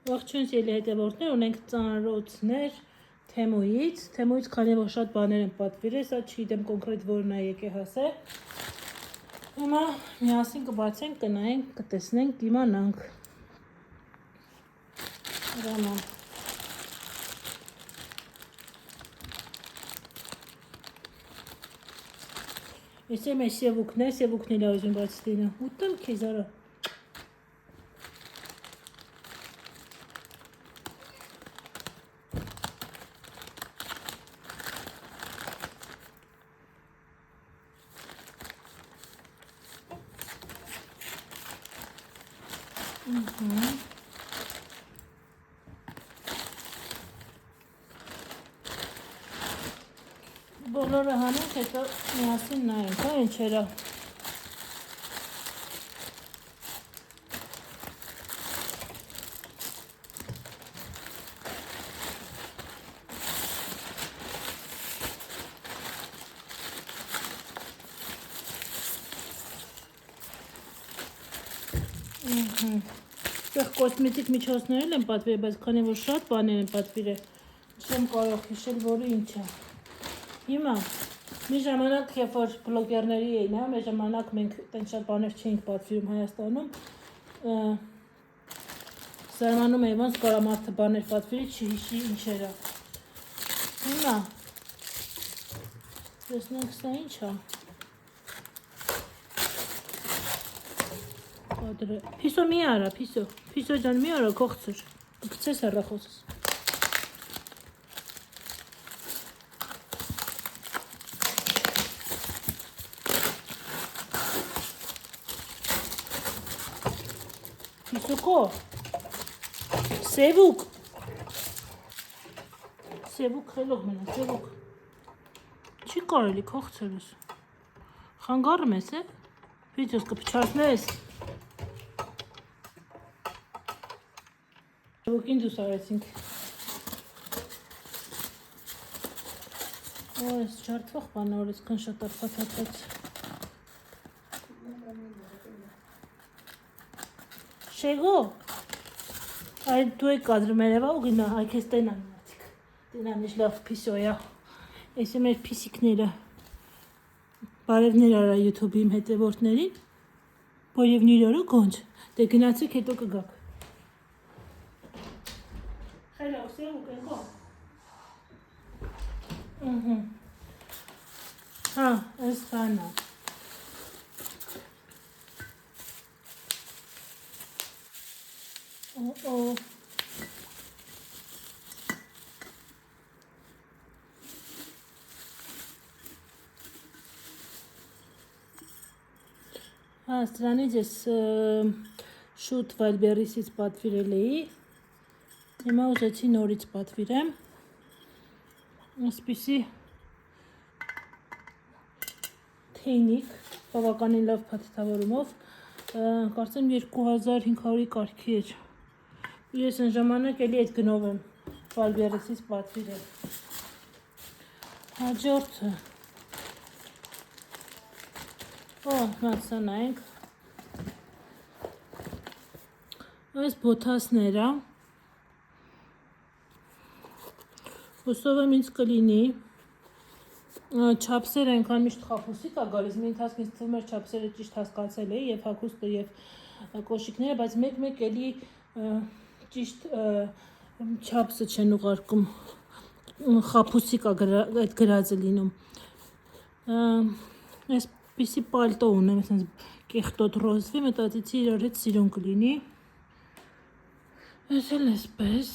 Ողջույն սիրելի հետևորդներ, ունենք ծանրոցներ Թեմոյից, քանի որ շատ բաներ են պատվիրել, սա չգիտեմ կոնկրետ որն է եկե հասե։ Հիմա միասին կբացենք, կնայենք, կտեսնենք, կիմանանք։ Ռաման։ Ես եմ այս սևուկն էլ ուզում բաց դինը, ուտեմ քեզ արա։ Բոլորը հանենք, հետո միասին նայենք, հա ինչերա։ Այդտեղ կոսմետիկ միջոցներ են պատվիրել, բայց քանի որ շատ բաներ են պատվիրել, չեմ կարող հիշել, որը ինչ է։ Հիմա մի ժամանակ, երբ որ բլոգերների էին, հա, մեր ժամանակ մենք տենց շատ բաներ չէինք պատվիրում Հայաստանում, զարմանում էի, ոնց կարա մարդը բաներ պատվիրի, չհիշի ինչերա։ Հիմա տեսնենք սա ինչ է։ Փիսո մի արա, Փիսո ջան մի արա, կողցր, կգցես հեռախոսս։ Փիսոկո, սևուկ խելող մենա, սևուկ, չի կարելի կողցրս, խանգարում ես է, Փիսոս կպչարտնես, սևուկին դուս արեցինք, այս չարդվող բանը օրից կն շատ արպաթատեց, Շեգո, այդ դու եք կադրում երևա ու գնա, այ կեզ տենան մատիկ, տենան իչ լավ պիսոյա, ես է մեր պիսիկները, բարևներ արա յութուբի իմ հետևորդներին, բարևներ արա գոնջ, դե գնացիք հետո կգաք, խելավ սևուկ ենքո, հա, ես բանա, Հա, սրանից ես շուտ Վայլբերիսից պատվիրել էի, հիմա ուզեցի նորից պատվիրեմ, ասպիսի թեյնիկ, բավականին լավ փաթեթավորումով, կարծեմ 2500-ի կարգի էր, ես են ժամանակ էլի այդ գնով եմ Վայլբերիսից պատվիրել, հաջորդը, նացա նայենք, այս բոթասները, հուսով եմ ինձ կլինի, չապսերը ենքան միշտ խապուսիկ է գալիս, մի ընթացք ինձ թվում էր չապսերը ճիշտ հասկացել էի, և հագուստը և կոշիկները, բայց մեկ էլի ճիշտ չապսը չեն ուղարկում, խապուսիկ է այդ գրածը լինում, այսպիսի պալտո ունեմ, կեղտոտ ռոզվի, մտածիցի իրար հետ սիրուն կլինի, ես էլ էսպես,